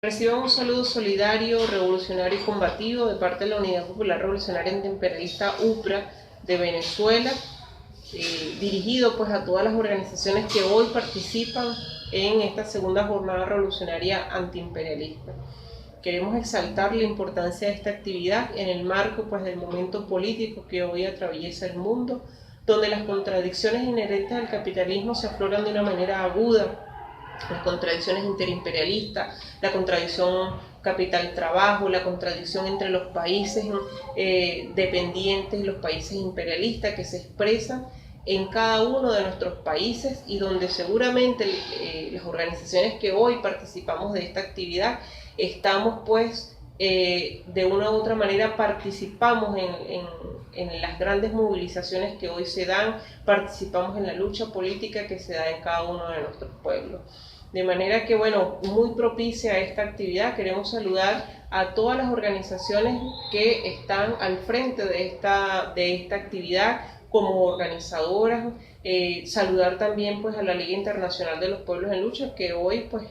Reciban un saludo solidario, revolucionario y combativo de parte de la Unidad Popular Revolucionaria Antiimperialista UPRA de Venezuela, dirigido pues a todas las organizaciones que hoy participan en esta segunda jornada revolucionaria antiimperialista. Queremos exaltar la importancia de esta actividad en el marco pues del momento político que hoy atraviesa el mundo, donde las contradicciones inherentes al capitalismo se afloran de una manera aguda. Las contradicciones interimperialistas, la contradicción capital-trabajo, la contradicción entre los países dependientes y los países imperialistas que se expresan en cada uno de nuestros países y donde seguramente las organizaciones que hoy participamos de esta actividad estamos pues de una u otra manera participamos en las grandes movilizaciones que hoy se dan, participamos en la lucha política que se da en cada uno de nuestros pueblos. De manera que, bueno, muy propicia a esta actividad, queremos saludar a todas las organizaciones que están al frente de esta actividad como organizadoras, saludar también pues a la Liga Internacional de los Pueblos en Lucha, que hoy pues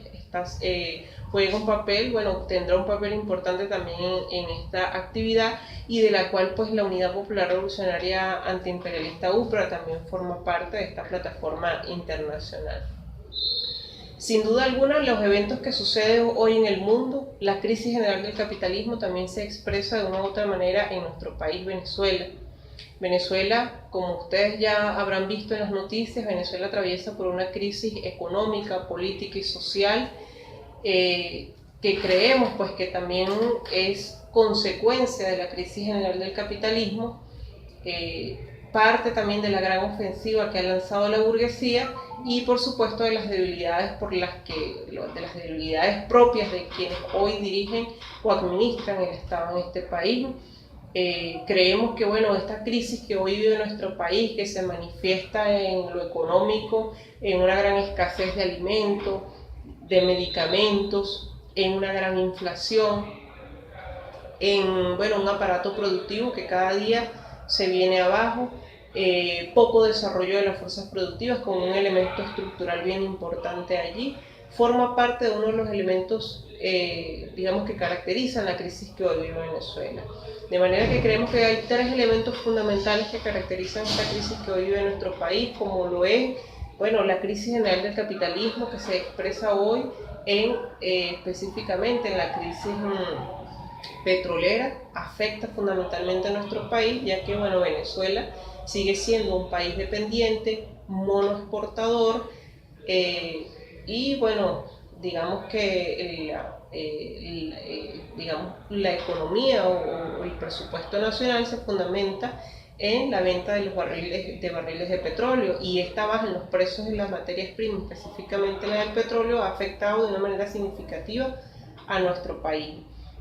juega un papel, bueno, tendrá un papel importante también en esta actividad y de la cual pues la Unidad Popular Revolucionaria Antiimperialista UPRA también forma parte de esta plataforma internacional. Sin duda alguna, los eventos que suceden hoy en el mundo, la crisis general del capitalismo también se expresa de una u otra manera en nuestro país, Venezuela. Venezuela, como ustedes ya habrán visto en las noticias, Venezuela atraviesa por una crisis económica, política y social que creemos pues que también es consecuencia de la crisis general del capitalismo, parte también de la gran ofensiva que ha lanzado la burguesía y por supuesto de las debilidades propias de quienes hoy dirigen o administran el Estado en este país. Creemos que bueno, esta crisis que hoy vive nuestro país, que se manifiesta en lo económico, en una gran escasez de alimentos, de medicamentos, en una gran inflación, en bueno, un aparato productivo que cada día se viene abajo, poco desarrollo de las fuerzas productivas con un elemento estructural bien importante allí, forma parte de uno de los elementos digamos que caracterizan la crisis que hoy vive Venezuela. De manera que creemos que hay tres elementos fundamentales que caracterizan esta crisis que hoy vive nuestro país, como lo es bueno, la crisis general del capitalismo que se expresa hoy específicamente en la crisis petrolera, afecta fundamentalmente a nuestro país, ya que bueno, Venezuela sigue siendo un país dependiente, monoexportador, y bueno, digamos que la economía o el presupuesto nacional se fundamenta en la venta de los barriles de petróleo, y esta baja en los precios de las materias primas, específicamente la del petróleo, ha afectado de una manera significativa a nuestro país.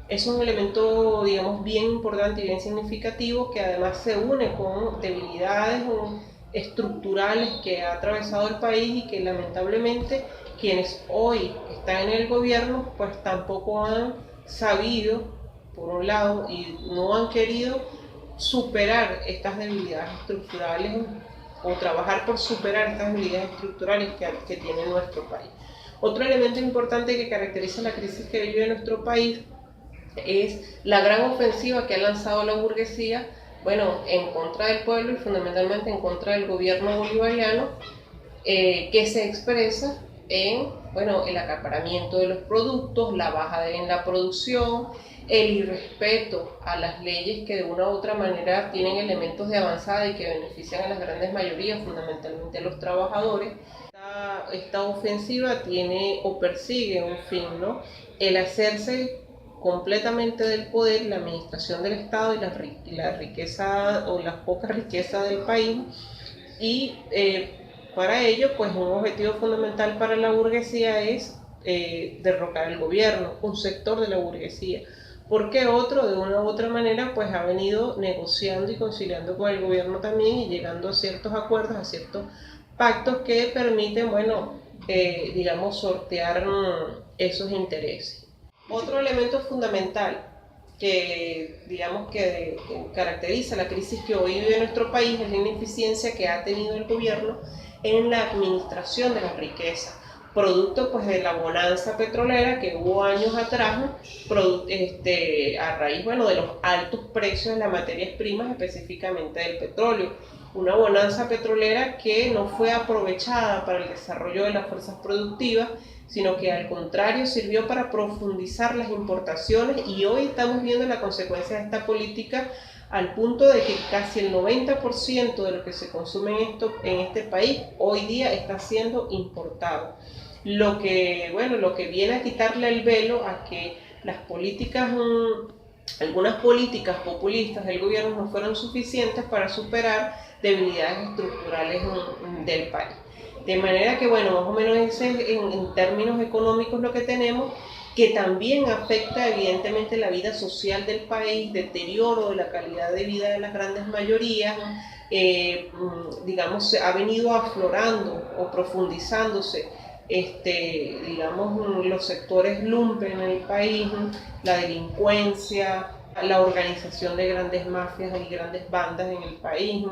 Es un elemento, digamos, bien importante y bien significativo que además se une con debilidades estructurales que ha atravesado el país y que lamentablemente quienes hoy están en el gobierno pues tampoco han sabido, por un lado, y no han querido superar estas debilidades estructurales o trabajar por superar estas debilidades estructurales que tiene nuestro país. Otro elemento importante que caracteriza la crisis que vive nuestro país es la gran ofensiva que ha lanzado la burguesía, bueno, en contra del pueblo y fundamentalmente en contra del gobierno bolivariano, que se expresa en bueno, el acaparamiento de los productos, la baja en la producción, el irrespeto a las leyes que de una u otra manera tienen elementos de avanzada y que benefician a las grandes mayorías, fundamentalmente a los trabajadores. Esta ofensiva tiene o persigue un fin, ¿no? El hacerse completamente del poder, la administración del Estado y la riqueza o la poca riqueza del país, y para ello pues un objetivo fundamental para la burguesía es derrocar el gobierno, un sector de la burguesía, porque otro de una u otra manera pues ha venido negociando y conciliando con el gobierno también y llegando a ciertos acuerdos, a ciertos pactos que permiten, bueno, digamos, sortear esos intereses. Otro elemento fundamental que, digamos, que caracteriza la crisis que hoy vive nuestro país es la ineficiencia que ha tenido el gobierno en la administración de la riqueza. producto pues de la bonanza petrolera que hubo años atrás, a raíz, bueno, de los altos precios de las materias primas, específicamente del petróleo. Una bonanza petrolera que no fue aprovechada para el desarrollo de las fuerzas productivas, sino que al contrario sirvió para profundizar las importaciones, y hoy estamos viendo la consecuencia de esta política al punto de que casi el 90% de lo que se consume en este país hoy día está siendo importado. Lo que viene a quitarle el velo a que las políticas, algunas políticas populistas del gobierno no fueron suficientes para superar debilidades estructurales del país. De manera que, bueno, más o menos ese en términos económicos lo que tenemos, que también afecta evidentemente la vida social del país, deterioro de la calidad de vida de las grandes mayorías, digamos, ha venido aflorando o profundizándose, digamos, los sectores lumpen en el país, la delincuencia, la organización de grandes mafias y grandes bandas en el país,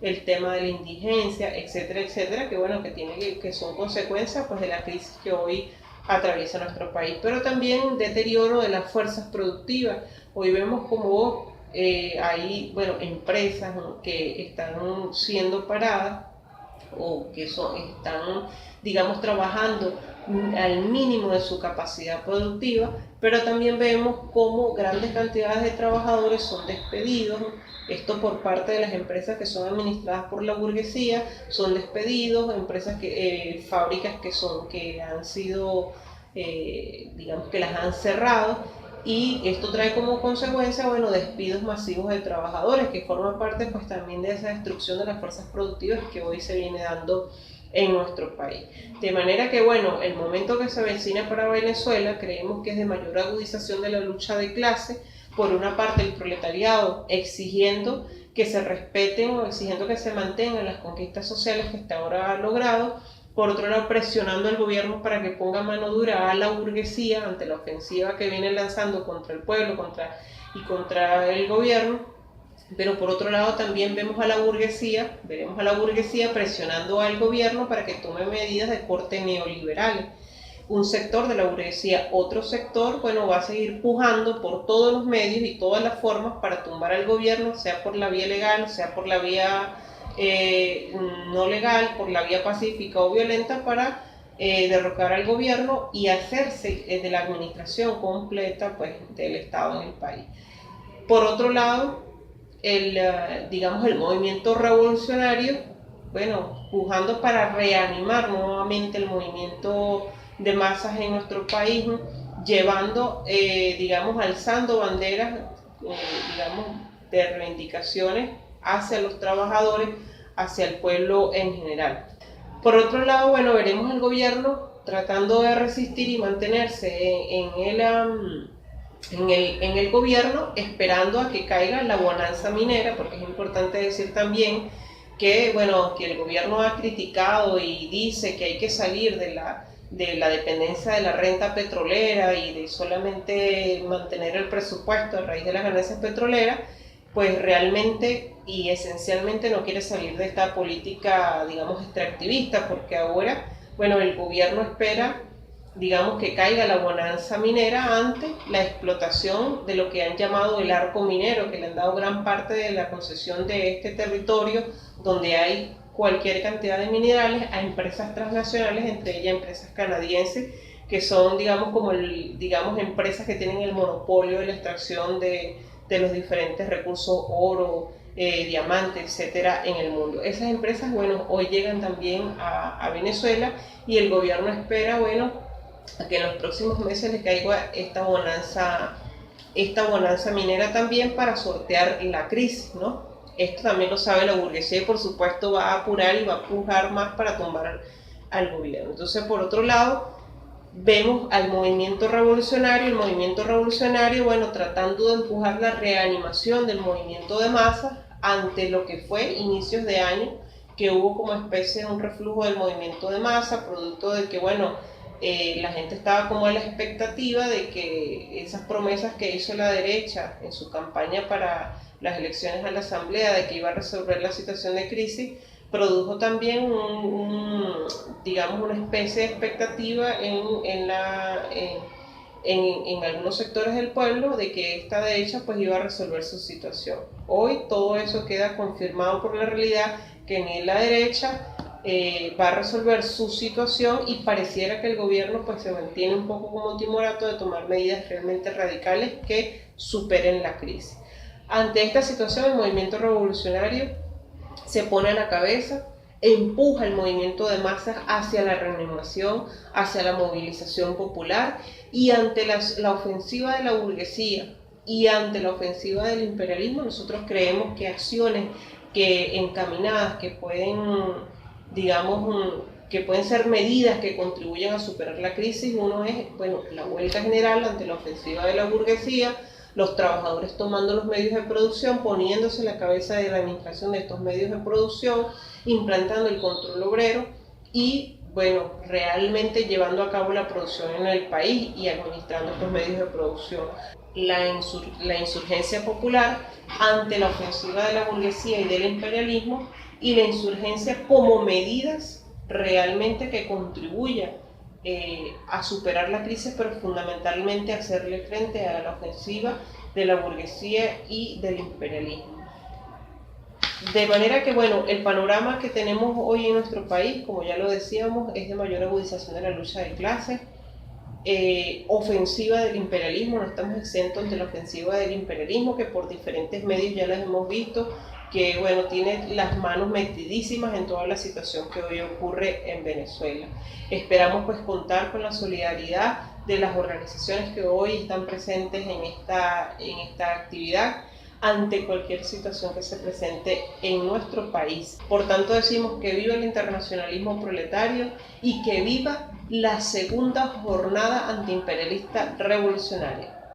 el tema de la indigencia, etcétera, etcétera, que son consecuencias pues de la crisis que hoy atraviesa nuestro país, pero también deterioro de las fuerzas productivas. Hoy vemos como hay empresas, ¿no?, que están siendo paradas o que están, digamos, trabajando al mínimo de su capacidad productiva, pero también vemos cómo grandes cantidades de trabajadores son despedidos. Esto por parte de las empresas que son administradas por la burguesía, son despedidos, fábricas que han sido, digamos, que las han cerrado, y esto trae como consecuencia, despidos masivos de trabajadores, que forman parte pues también de esa destrucción de las fuerzas productivas que hoy se viene dando en nuestro país. De manera que, el momento que se avecina para Venezuela creemos que es de mayor agudización de la lucha de clase. Por una parte, el proletariado exigiendo que se respeten o exigiendo que se mantengan las conquistas sociales que hasta ahora ha logrado. Por otro lado, presionando al gobierno para que ponga mano dura a la burguesía ante la ofensiva que viene lanzando contra el pueblo contra el gobierno. Pero por otro lado también veremos a la burguesía presionando al gobierno para que tome medidas de corte neoliberales. Un sector de la burguesía, otro sector, va a seguir pujando por todos los medios y todas las formas para tumbar al gobierno, sea por la vía legal, sea por la vía no legal, por la vía pacífica o violenta, para derrocar al gobierno y hacerse de la administración completa pues del Estado en el país. Por otro lado, el movimiento revolucionario, pujando para reanimar nuevamente el movimiento de masas en nuestro país, llevando, alzando banderas, de reivindicaciones hacia los trabajadores, hacia el pueblo en general. Por otro lado, veremos al gobierno tratando de resistir y mantenerse en el gobierno, esperando a que caiga la bonanza minera, porque es importante decir también que, que el gobierno ha criticado y dice que hay que salir de la dependencia de la renta petrolera y de solamente mantener el presupuesto a raíz de las ganancias petroleras, pues realmente y esencialmente no quiere salir de esta política, extractivista, porque ahora, el gobierno espera, que caiga la bonanza minera ante la explotación de lo que han llamado el arco minero, que le han dado gran parte de la concesión de este territorio, donde hay cualquier cantidad de minerales, a empresas transnacionales, entre ellas empresas canadienses, que son, empresas que tienen el monopolio de la extracción de los diferentes recursos, oro, diamantes, etcétera, en el mundo. Esas empresas, hoy llegan también a Venezuela, y el gobierno espera, a que en los próximos meses le caiga esta bonanza minera también, para sortear la crisis, ¿no? Esto también lo sabe la burguesía y por supuesto va a apurar y va a pujar más para tumbar al gobierno. Entonces, por otro lado, vemos al movimiento revolucionario, tratando de empujar la reanimación del movimiento de masas ante lo que fue inicios de año, que hubo como especie de un reflujo del movimiento de masa, producto de que, la gente estaba como a la expectativa de que esas promesas que hizo la derecha en su campaña para las elecciones a la Asamblea, de que iba a resolver la situación de crisis, produjo también digamos, una especie de expectativa en algunos sectores del pueblo de que esta derecha pues iba a resolver su situación. Hoy todo eso queda confirmado por la realidad, que ni la derecha va a resolver su situación, y pareciera que el gobierno pues se mantiene un poco como timorato de tomar medidas realmente radicales que superen la crisis. Ante esta situación, el movimiento revolucionario se pone a la cabeza, empuja el movimiento de masas hacia la renovación, hacia la movilización popular, y ante la ofensiva de la burguesía y ante la ofensiva del imperialismo, nosotros creemos que acciones encaminadas que pueden, digamos, que pueden ser medidas que contribuyan a superar la crisis. Uno es, bueno, la huelga general ante la ofensiva de la burguesía, los trabajadores tomando los medios de producción, poniéndose en la cabeza de la administración de estos medios de producción, implantando el control obrero y, bueno, realmente llevando a cabo la producción en el país y administrando estos medios de producción. La insurgencia popular ante la ofensiva de la burguesía y del imperialismo, y la insurgencia como medidas realmente que contribuyan a superar la crisis, pero fundamentalmente a hacerle frente a la ofensiva de la burguesía y del imperialismo. De manera que, bueno, el panorama que tenemos hoy en nuestro país, como ya lo decíamos, es de mayor agudización de la lucha de clases, ofensiva del imperialismo. No estamos exentos de la ofensiva del imperialismo, que por diferentes medios ya las hemos visto, que, bueno, tiene las manos metidísimas en toda la situación que hoy ocurre en Venezuela. Esperamos pues contar con la solidaridad de las organizaciones que hoy están presentes en esta actividad ante cualquier situación que se presente en nuestro país. Por tanto, decimos que viva el internacionalismo proletario y que viva la segunda jornada antiimperialista revolucionaria.